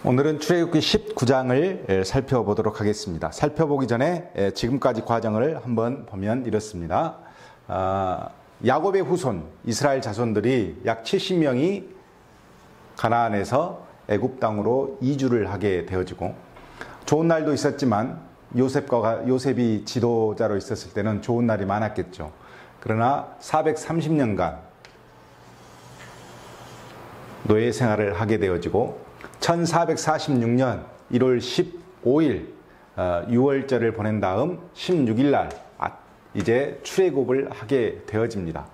오늘은 출애굽기 19장을 살펴보도록 하겠습니다. 살펴보기 전에 지금까지 과정을 한번 보면 이렇습니다. 야곱의 후손 이스라엘 자손들이 약 70명이 가나안에서 애굽 땅으로 이주를 하게 되어지고, 좋은 날도 있었지만 요셉이 지도자로 있었을 때는 좋은 날이 많았겠죠. 그러나 430년간 노예 생활을 하게 되어지고 1446년 1월 15일 유월절을 보낸 다음 16일 날 이제 출애굽을 하게 되어집니다.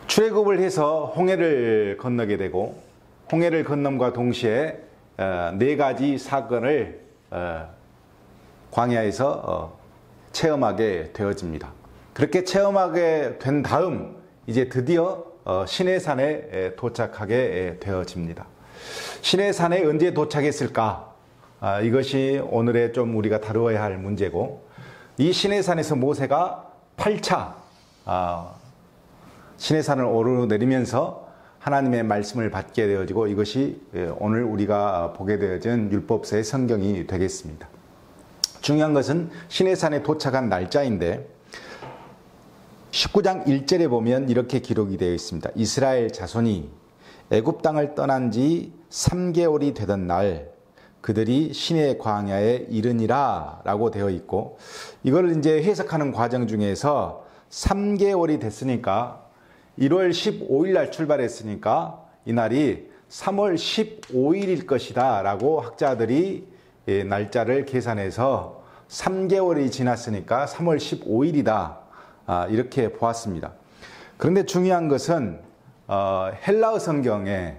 출애굽을 해서 홍해를 건너게 되고, 홍해를 건nom과 동시에 네 가지 사건을 광야에서 체험하게 되어집니다. 그렇게 체험하게 된 다음 이제 드디어 시내산에 도착하게 되어집니다. 시내산에 언제 도착했을까? 이것이 오늘의 좀 우리가 다루어야 할 문제고, 이 시내산에서 모세가 8차 시내산을 오르내리면서 하나님의 말씀을 받게 되어지고, 이것이 오늘 우리가 보게 되어진 율법서의 성경이 되겠습니다. 중요한 것은 시내산에 도착한 날짜인데 19장 1절에 보면 이렇게 기록이 되어 있습니다. 이스라엘 자손이 애굽 땅을 떠난 지 3개월이 되던 날 그들이 시내 광야에 이르니라 라고 되어 있고, 이걸 이제 해석하는 과정 중에서 3개월이 됐으니까 1월 15일 날 출발했으니까 이날이 3월 15일일 것이다 라고 학자들이 날짜를 계산해서 3개월이 지났으니까 3월 15일이다 이렇게 보았습니다. 그런데 중요한 것은 헬라어 성경에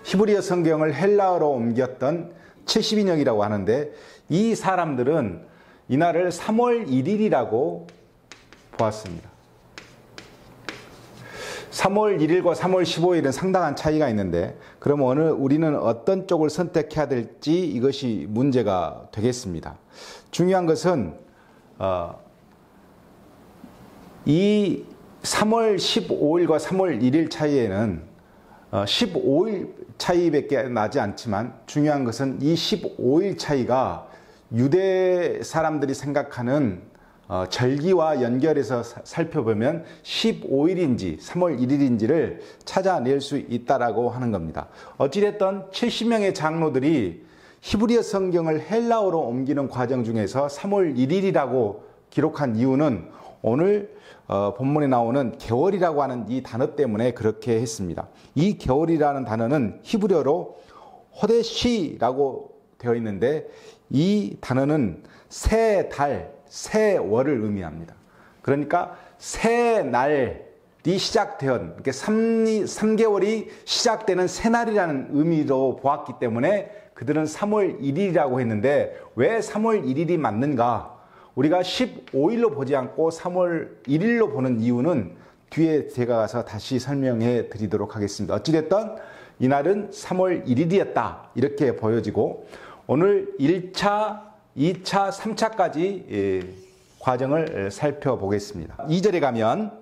히브리어 성경을 헬라어로 옮겼던 70인역이라고 하는데, 이 사람들은 이날을 3월 1일이라고 보았습니다. 3월 1일과 3월 15일은 상당한 차이가 있는데, 그럼 오늘 우리는 어떤 쪽을 선택해야 될지 이것이 문제가 되겠습니다. 중요한 것은 이 3월 15일과 3월 1일 차이에는 15일 차이밖에 나지 않지만, 중요한 것은 이 15일 차이가 유대 사람들이 생각하는 절기와 연결해서 살펴보면 15일인지 3월 1일인지를 찾아낼 수 있다라고 하는 겁니다. 어찌됐든 70명의 장로들이 히브리어 성경을 헬라어로 옮기는 과정 중에서 3월 1일이라고 기록한 이유는 오늘 본문에 나오는 개월이라고 하는 이 단어 때문에 그렇게 했습니다. 이 개월이라는 단어는 히브리어로 호데시라고 되어 있는데, 이 단어는 새 달, 새 월을 의미합니다. 그러니까 새 날이 시작되었, 3개월이 시작되는 새 날이라는 의미로 보았기 때문에 그들은 3월 1일이라고 했는데, 왜 3월 1일이 맞는가? 우리가 15일로 보지 않고 3월 1일로 보는 이유는 뒤에 제가 가서 다시 설명해 드리도록 하겠습니다. 어찌됐든 이날은 3월 1일이었다 이렇게 보여지고, 오늘 1차, 2차, 3차까지 과정을 살펴보겠습니다. 2절에 가면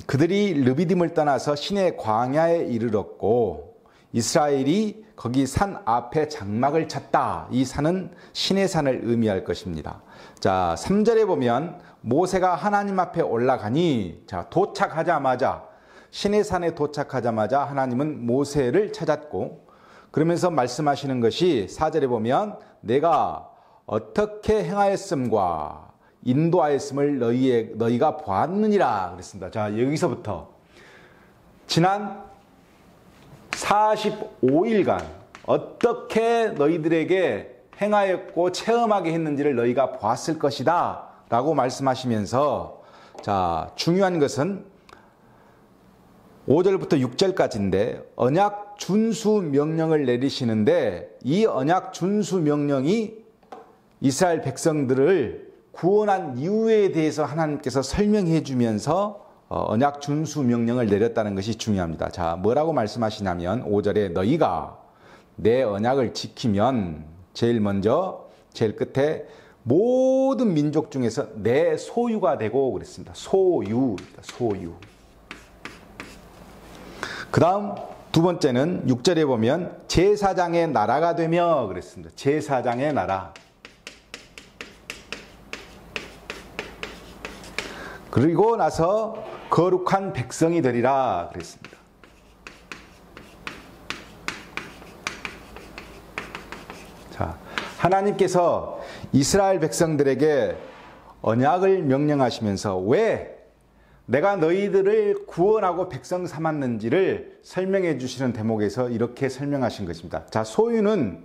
그들이 르비딤을 떠나서 시내 광야에 이르렀고 이스라엘이 거기 산 앞에 장막을 쳤다. 이 산은 시내산을 의미할 것입니다. 자, 3절에 보면 모세가 하나님 앞에 올라가니, 자, 도착하자마자 시내산에 도착하자마자 하나님은 모세를 찾았고, 그러면서 말씀하시는 것이 4절에 보면 내가 어떻게 행하였음과 인도하였음을 너희가 보았느니라 그랬습니다. 자, 여기서부터 지난 45일간 어떻게 너희들에게 행하였고 체험하게 했는지를 너희가 보았을 것이다 라고 말씀하시면서, 자, 중요한 것은 5절부터 6절까지인데 언약 준수 명령을 내리시는데, 이 언약 준수 명령이 이스라엘 백성들을 구원한 이유에 대해서 하나님께서 설명해 주면서 언약 준수 명령을 내렸다는 것이 중요합니다. 자, 뭐라고 말씀하시냐면 5절에 너희가 내 언약을 지키면, 제일 끝에 모든 민족 중에서 내 소유가 되고 그랬습니다. 소유. 그 다음 두 번째는 6절에 보면 제사장의 나라가 되며 그랬습니다. 제사장의 나라. 그리고 나서 거룩한 백성이 되리라 그랬습니다. 자, 하나님께서 이스라엘 백성들에게 언약을 명령하시면서 왜 내가 너희들을 구원하고 백성 삼았는지를 설명해 주시는 대목에서 이렇게 설명하신 것입니다. 자, 소유는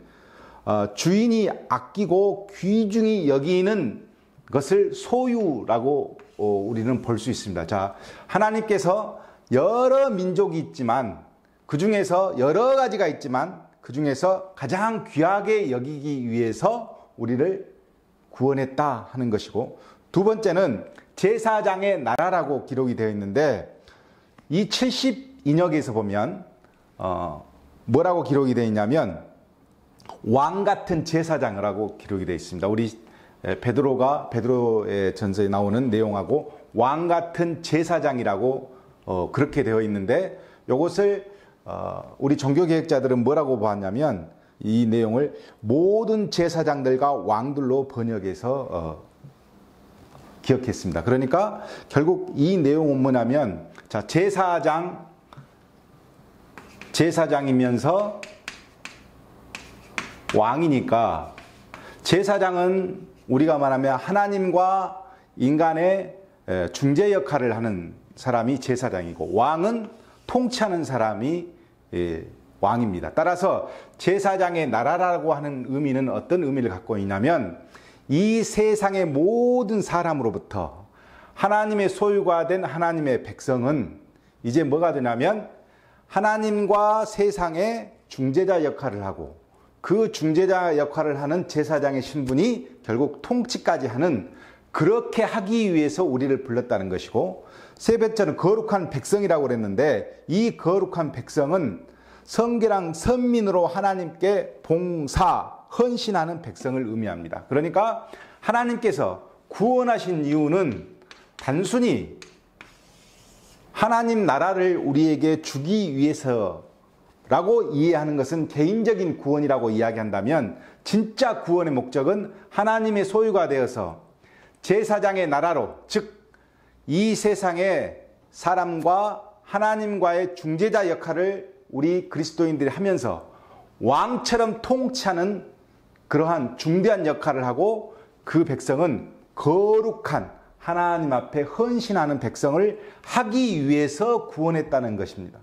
주인이 아끼고 귀중히 여기는 것을 소유라고 우리는 볼 수 있습니다. 자, 하나님께서 여러 민족이 있지만 그 중에서 여러 가지가 있지만 그 중에서 가장 귀하게 여기기 위해서 우리를 구원했다 하는 것이고, 두 번째는 제사장의 나라라고 기록이 되어 있는데 이 72역에서 보면 뭐라고 기록이 되어 있냐면 왕 같은 제사장이라고 기록이 되어 있습니다. 우리 베드로의 전서에 나오는 내용하고 왕 같은 제사장이라고 그렇게 되어 있는데, 이것을 우리 종교개혁자들은 뭐라고 보았냐면 이 내용을 모든 제사장들과 왕들로 번역해서 기억했습니다. 그러니까 결국 이 내용은 뭐냐면, 자, 제사장이면서 왕이니까, 제사장은 우리가 말하면 하나님과 인간의 중재 역할을 하는 사람이 제사장이고, 왕은 통치하는 사람이 왕입니다. 따라서 제사장의 나라라고 하는 의미는 어떤 의미를 갖고 있냐면, 이 세상의 모든 사람으로부터 하나님의 소유가 된 하나님의 백성은 이제 뭐가 되냐면 하나님과 세상의 중재자 역할을 하고, 그 중재자 역할을 하는 제사장의 신분이 결국 통치까지 하는, 그렇게 하기 위해서 우리를 불렀다는 것이고, 세 번째는 거룩한 백성이라고 그랬는데 이 거룩한 백성은 성결한 선민으로 하나님께 봉사, 헌신하는 백성을 의미합니다. 그러니까 하나님께서 구원하신 이유는 단순히 하나님 나라를 우리에게 주기 위해서라고 이해하는 것은 개인적인 구원이라고 이야기한다면, 진짜 구원의 목적은 하나님의 소유가 되어서 제사장의 나라로, 즉 이 세상의 사람과 하나님과의 중재자 역할을 우리 그리스도인들이 하면서 왕처럼 통치하는 그러한 중대한 역할을 하고, 그 백성은 거룩한 하나님 앞에 헌신하는 백성을 하기 위해서 구원했다는 것입니다.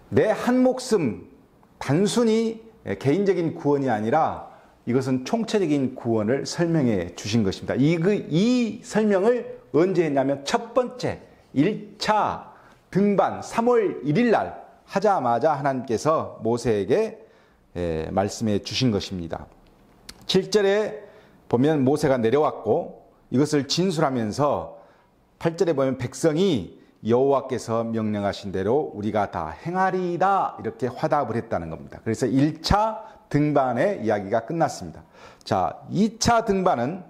내 한 목숨, 단순히 개인적인 구원이 아니라 이것은 총체적인 구원을 설명해 주신 것입니다. 이 설명을 언제 했냐면 첫 번째 1차 등반 3월 1일 날 하자마자 하나님께서 모세에게 말씀해 주신 것입니다. 7절에 보면 모세가 내려왔고 이것을 진술하면서 8절에 보면 백성이 여호와께서 명령하신 대로 우리가 다 행하리이다 이렇게 화답을 했다는 겁니다. 그래서 1차 등반의 이야기가 끝났습니다. 자, 2차 등반은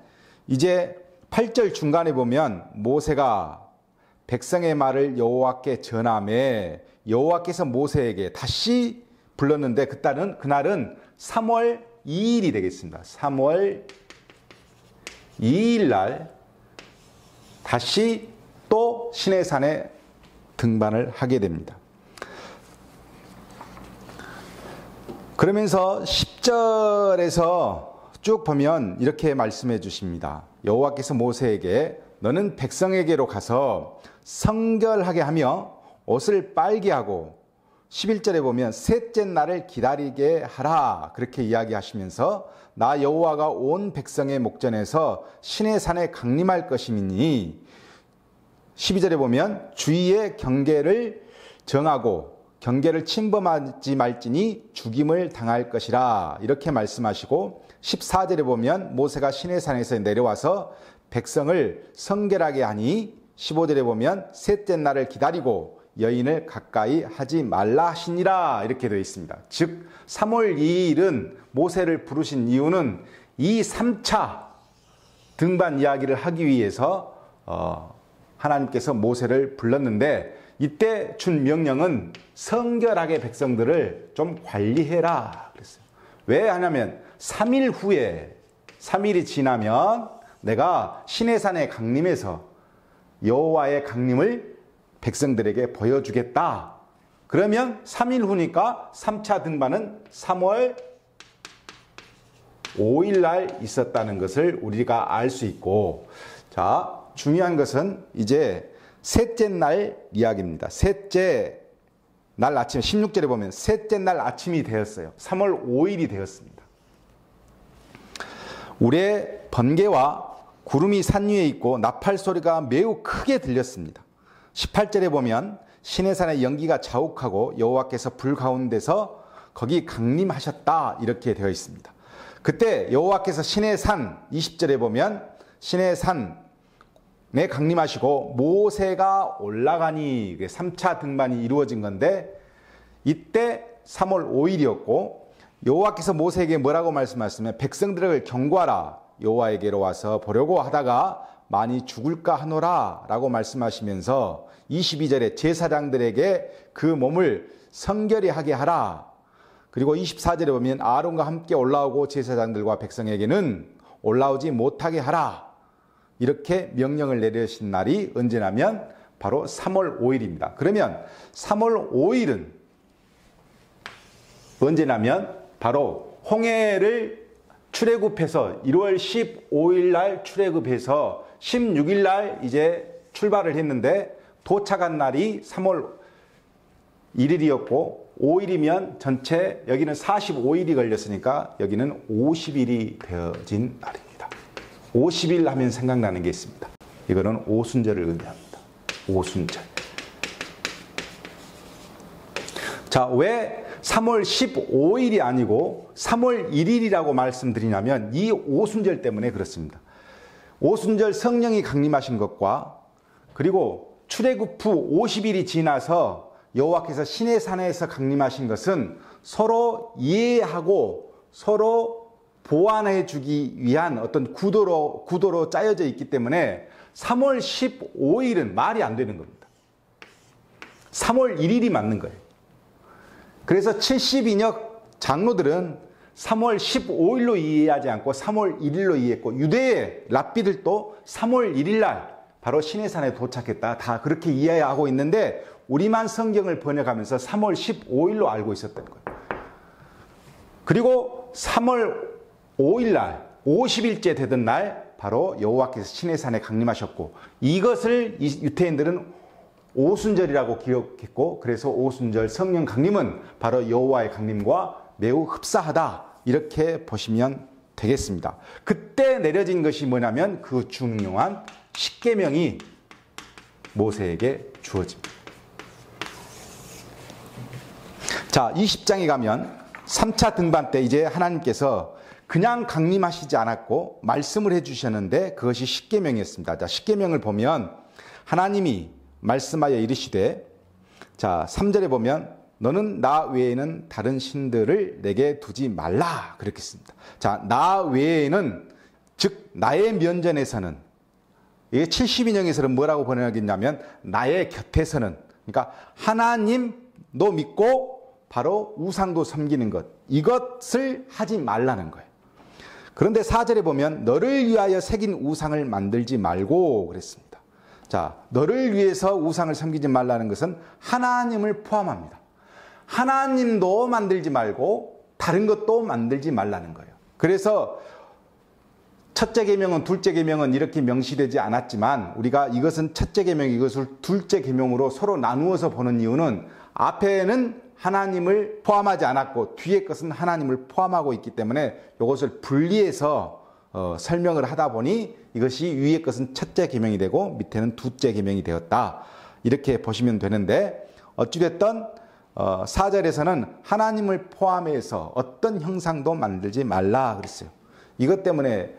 이제 8절 중간에 보면 모세가 백성의 말을 여호와께 전하매 여호와께서 모세에게 다시 불렀는데 그날은 3월 2일이 되겠습니다. 3월 2일 날 다시 또 시내산에 등반을 하게 됩니다. 그러면서 10절에서 쭉 보면 이렇게 말씀해 주십니다. 여호와께서 모세에게 너는 백성에게로 가서 성결하게 하며 옷을 빨게 하고 11절에 보면 셋째 날을 기다리게 하라 그렇게 이야기하시면서 나 여호와가 온 백성의 목전에서 시내산에 강림할 것이니 12절에 보면 주의의 경계를 정하고 경계를 침범하지 말지니 죽임을 당할 것이라 이렇게 말씀하시고 14절에 보면 모세가 시내산에서 내려와서 백성을 성결하게 하니 15절에 보면 셋째 날을 기다리고 여인을 가까이 하지 말라 하시니라 이렇게 되어 있습니다. 즉 3월 2일은 모세를 부르신 이유는 이 3차 등반 이야기를 하기 위해서 하나님께서 모세를 불렀는데 이때 준 명령은 성결하게 백성들을 좀 관리해라 그랬어요. 왜 하냐면 3일 후에 3일이 지나면 내가 시내산에 강림해서 여호와의 강림을 백성들에게 보여주겠다. 그러면 3일 후니까 3차 등반은 3월 5일 날 있었다는 것을 우리가 알 수 있고, 자, 중요한 것은 이제 셋째 날 이야기입니다. 셋째 날 아침, 16절에 보면 셋째 날 아침이 되었어요. 3월 5일이 되었습니다. 우레 번개와 구름이 산 위에 있고 나팔 소리가 매우 크게 들렸습니다. 18절에 보면 시내산의 연기가 자욱하고 여호와께서 불 가운데서 거기 강림하셨다 이렇게 되어 있습니다. 그때 여호와께서 시내산, 20절에 보면 시내산에 강림하시고 모세가 올라가니 3차 등반이 이루어진 건데, 이때 3월 5일이었고 여호와께서 모세에게 뭐라고 말씀하셨으면 백성들을 경고하라. 여호와에게로 와서 보려고 하다가 많이 죽을까 하노라 라고 말씀하시면서 22절에 제사장들에게 그 몸을 성결히 하게 하라. 그리고 24절에 보면 아론과 함께 올라오고 제사장들과 백성에게는 올라오지 못하게 하라. 이렇게 명령을 내리신 날이 언제냐면 바로 3월 5일입니다. 그러면 3월 5일은 언제냐면 바로 홍해를 출애굽해서 1월 15일 날 출애굽해서 16일 날 이제 출발을 했는데 도착한 날이 3월 1일이었고 5일이면 전체 여기는 45일이 걸렸으니까 여기는 50일이 되어진 날입니다. 50일 하면 생각나는 게 있습니다. 이거는 오순절을 의미합니다. 오순절. 자, 왜 3월 15일이 아니고 3월 1일이라고 말씀드리냐면 이 오순절 때문에 그렇습니다. 오순절 성령이 강림하신 것과 그리고 출애굽 후 50일이 지나서 여호와께서 시내산에서 강림하신 것은 서로 이해하고 서로 보완해 주기 위한 어떤 구도로 짜여져 있기 때문에 3월 15일은 말이 안 되는 겁니다. 3월 1일이 맞는 거예요. 그래서 70인역 장로들은 3월 15일로 이해하지 않고 3월 1일로 이해했고 유대의 랍비들도 3월 1일 날 바로 시내산에 도착했다. 다 그렇게 이해하고 있는데 우리만 성경을 번역하면서 3월 15일로 알고 있었던 거예요. 그리고 3월 5일 날 50일째 되던 날 바로 여호와께서 시내산에 강림하셨고 이것을 유태인들은 오순절이라고 기억했고 그래서 오순절 성령 강림은 바로 여호와의 강림과 매우 흡사하다 이렇게 보시면 되겠습니다. 그때 내려진 것이 뭐냐면 그 중요한 십계명이 모세에게 주어집니다. 자, 20장에 가면 3차 등반 때 이제 하나님께서 그냥 강림하시지 않았고 말씀을 해주셨는데 그것이 십계명이었습니다. 자, 십계명을 보면 하나님이 말씀하여 이르시되, 자 3절에 보면 너는 나 외에는 다른 신들을 내게 두지 말라 그렇게 씁니다. 자, 나 외에는 즉 나의 면전에서는, 이게 70인형에서는 뭐라고 번역하겠냐면 나의 곁에서는, 그러니까 하나님도 믿고 바로 우상도 섬기는 것, 이것을 하지 말라는 거예요. 그런데 4절에 보면 너를 위하여 새긴 우상을 만들지 말고 그랬습니다. 자, 너를 위해서 우상을 섬기지 말라는 것은 하나님을 포함합니다. 하나님도 만들지 말고 다른 것도 만들지 말라는 거예요. 그래서 첫째 계명은 둘째 계명은 이렇게 명시되지 않았지만 우리가 이것은 첫째 계명, 이것을 둘째 계명으로 서로 나누어서 보는 이유는 앞에는 하나님을 포함하지 않았고 뒤에 것은 하나님을 포함하고 있기 때문에 이것을 분리해서 설명을 하다 보니 이것이 위의 것은 첫째 계명이 되고 밑에는 둘째 계명이 되었다. 이렇게 보시면 되는데 어찌됐든 4절에서는 하나님을 포함해서 어떤 형상도 만들지 말라 그랬어요. 이것 때문에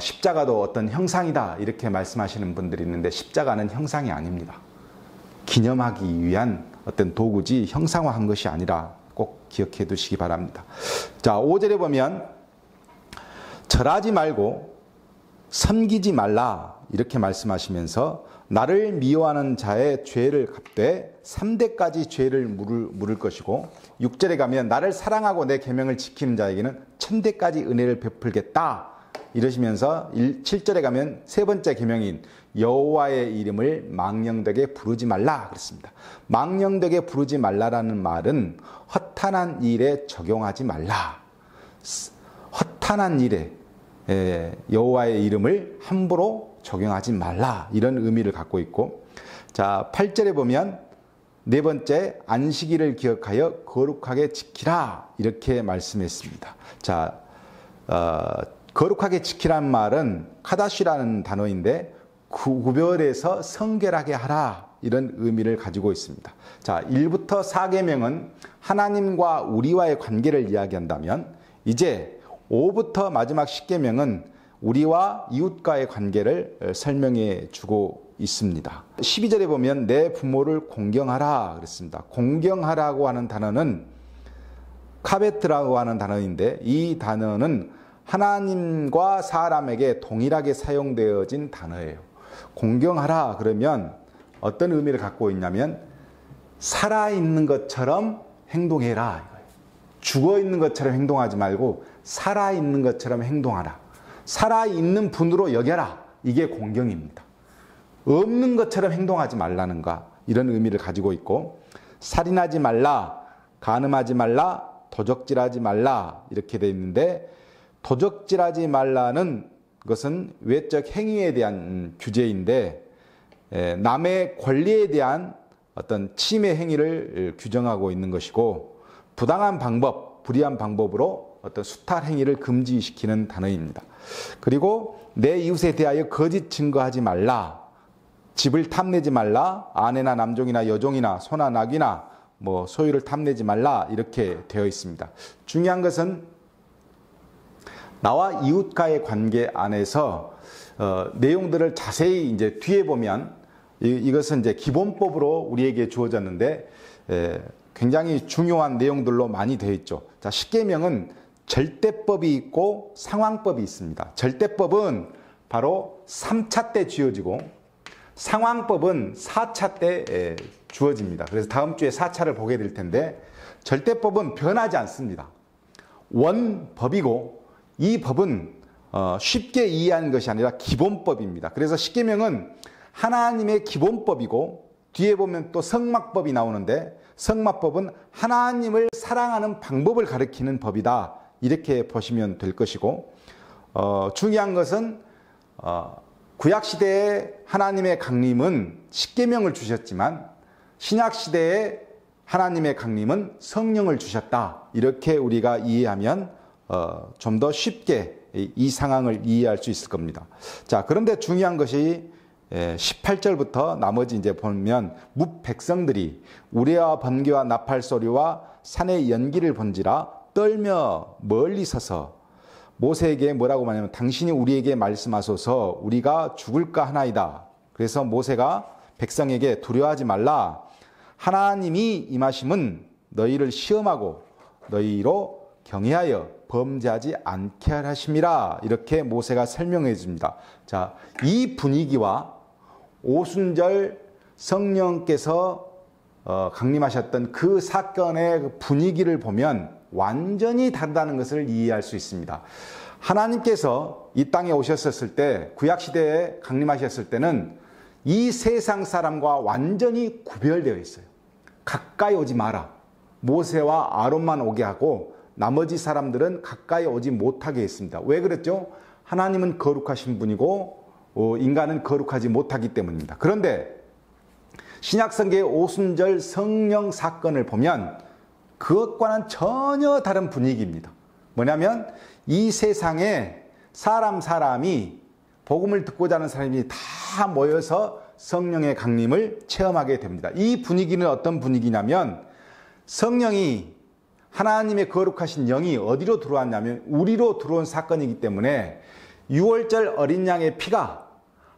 십자가도 어떤 형상이다 이렇게 말씀하시는 분들이 있는데 십자가는 형상이 아닙니다. 기념하기 위한 어떤 도구지 형상화한 것이 아니라 꼭 기억해 두시기 바랍니다. 자, 5절에 보면 절하지 말고 섬기지 말라 이렇게 말씀하시면서 나를 미워하는 자의 죄를 갚되 3대까지 죄를 물을 것이고 6절에 가면 나를 사랑하고 내 계명을 지키는 자에게는 1000대까지 은혜를 베풀겠다 이러시면서 7절에 가면 세 번째 계명인 여호와의 이름을 망령되게 부르지 말라 그랬습니다. 망령되게 부르지 말라라는 말은 허탄한 일에 적용하지 말라. 허탄한 일에 여호와의 이름을 함부로 적용하지 말라 이런 의미를 갖고 있고, 자 8절에 보면 네 번째 안식일을 기억하여 거룩하게 지키라 이렇게 말씀했습니다. 자 거룩하게 지키란 말은 카다시라는 단어인데 구별해서 성결하게 하라 이런 의미를 가지고 있습니다. 자 1부터 4계명은 하나님과 우리와의 관계를 이야기한다면 이제 5부터 마지막 10계명은 우리와 이웃과의 관계를 설명해 주고 있습니다. 12절에 보면 내 부모를 공경하라 그랬습니다. 공경하라고 하는 단어는 카베트라고 하는 단어인데 이 단어는 하나님과 사람에게 동일하게 사용되어진 단어예요. 공경하라 그러면 어떤 의미를 갖고 있냐면 살아있는 것처럼 행동해라. 죽어있는 것처럼 행동하지 말고 살아있는 것처럼 행동하라. 살아있는 분으로 여겨라. 이게 공경입니다. 없는 것처럼 행동하지 말라는가 이런 의미를 가지고 있고, 살인하지 말라, 간음하지 말라, 도적질하지 말라 이렇게 되어 있는데, 도적질하지 말라는 것은 외적 행위에 대한 규제인데 남의 권리에 대한 어떤 침해 행위를 규정하고 있는 것이고, 부당한 방법, 불의한 방법으로 어떤 수탈 행위를 금지시키는 단어입니다. 그리고 내 이웃에 대하여 거짓 증거하지 말라, 집을 탐내지 말라, 아내나 남종이나 여종이나 소나 낙이나 소유를 탐내지 말라 이렇게 되어 있습니다. 중요한 것은 나와 이웃과의 관계 안에서 내용들을 자세히 이제 뒤에 보면 이것은 이제 기본법으로 우리에게 주어졌는데 굉장히 중요한 내용들로 많이 되어 있죠. 자, 10계명은 절대법이 있고 상황법이 있습니다. 절대법은 바로 3차 때 지어지고 상황법은 4차 때 주어집니다. 그래서 다음 주에 4차를 보게 될 텐데, 절대법은 변하지 않습니다. 원법이고 이 법은 쉽게 이해하는 것이 아니라 기본법입니다. 그래서 10계명은 하나님의 기본법이고, 뒤에 보면 또 성막법이 나오는데 성막법은 하나님을 사랑하는 방법을 가리키는 법이다 이렇게 보시면 될 것이고, 중요한 것은 구약시대에 하나님의 강림은 10계명을 주셨지만 신약시대에 하나님의 강림은 성령을 주셨다 이렇게 우리가 이해하면 좀 더 쉽게 이 상황을 이해할 수 있을 겁니다. 자, 그런데 중요한 것이 18절부터 나머지 이제 보면 뭇 백성들이 우레와 번개와 나팔 소리와 산의 연기를 본지라 떨며 멀리 서서 모세에게 뭐라고 말하냐면 당신이 우리에게 말씀하소서 우리가 죽을까 하나이다. 그래서 모세가 백성에게 두려워하지 말라. 하나님이 임하심은 너희를 시험하고 너희로 경외하여 범죄하지 않게 하심이라. 이렇게 모세가 설명해 줍니다. 자, 이 분위기와 오순절 성령께서 강림하셨던 그 사건의 분위기를 보면 완전히 다르다는 것을 이해할 수 있습니다. 하나님께서 이 땅에 오셨을 때, 구약시대에 강림하셨을 때는 이 세상 사람과 완전히 구별되어 있어요. 가까이 오지 마라. 모세와 아론만 오게 하고 나머지 사람들은 가까이 오지 못하게 했습니다. 왜 그랬죠? 하나님은 거룩하신 분이고 인간은 거룩하지 못하기 때문입니다. 그런데 신약성경의 오순절 성령 사건을 보면 그것과는 전혀 다른 분위기입니다. 뭐냐면 이 세상에 사람이 복음을 듣고자 하는 사람이 다 모여서 성령의 강림을 체험하게 됩니다. 이 분위기는 어떤 분위기냐면 성령이 하나님의 거룩하신 영이 어디로 들어왔냐면 우리로 들어온 사건이기 때문에 6월절 어린 양의 피가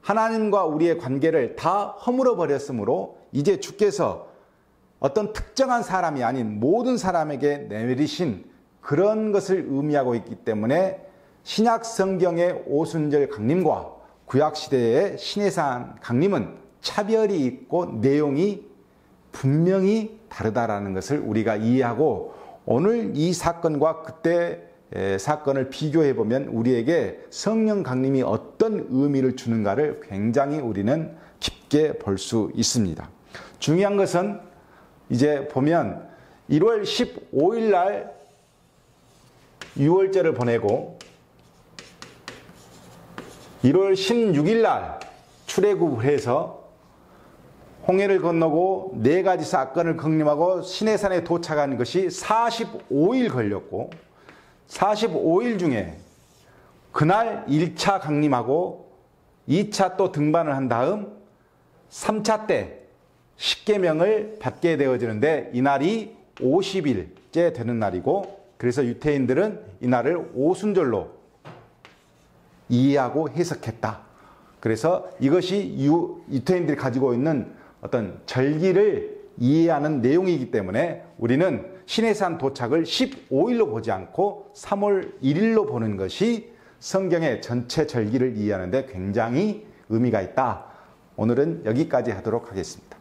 하나님과 우리의 관계를 다 허물어 버렸으므로 이제 주께서 어떤 특정한 사람이 아닌 모든 사람에게 내리신 그런 것을 의미하고 있기 때문에 신약 성경의 오순절 강림과 구약 시대의 신해산 강림은 차별이 있고 내용이 분명히 다르다라는 것을 우리가 이해하고, 오늘 이 사건과 그때 사건을 비교해 보면 우리에게 성령 강림이 어떤 의미를 주는가를 굉장히 우리는 깊게 볼 수 있습니다. 중요한 것은 이제 보면 1월 15일 날 유월절을 보내고 1월 16일 날 출애굽을 해서 홍해를 건너고 4가지 사건을 강림하고 시내산에 도착한 것이 45일 걸렸고, 45일 중에 그날 1차 강림하고 2차 또 등반을 한 다음 3차 때 십계명을 받게 되어지는데, 이날이 50일째 되는 날이고, 그래서 유태인들은 이날을 오순절로 이해하고 해석했다. 그래서 이것이 유태인들이 가지고 있는 어떤 절기를 이해하는 내용이기 때문에 우리는 시내산 도착을 15일로 보지 않고 3월 1일로 보는 것이 성경의 전체 절기를 이해하는 데 굉장히 의미가 있다. 오늘은 여기까지 하도록 하겠습니다.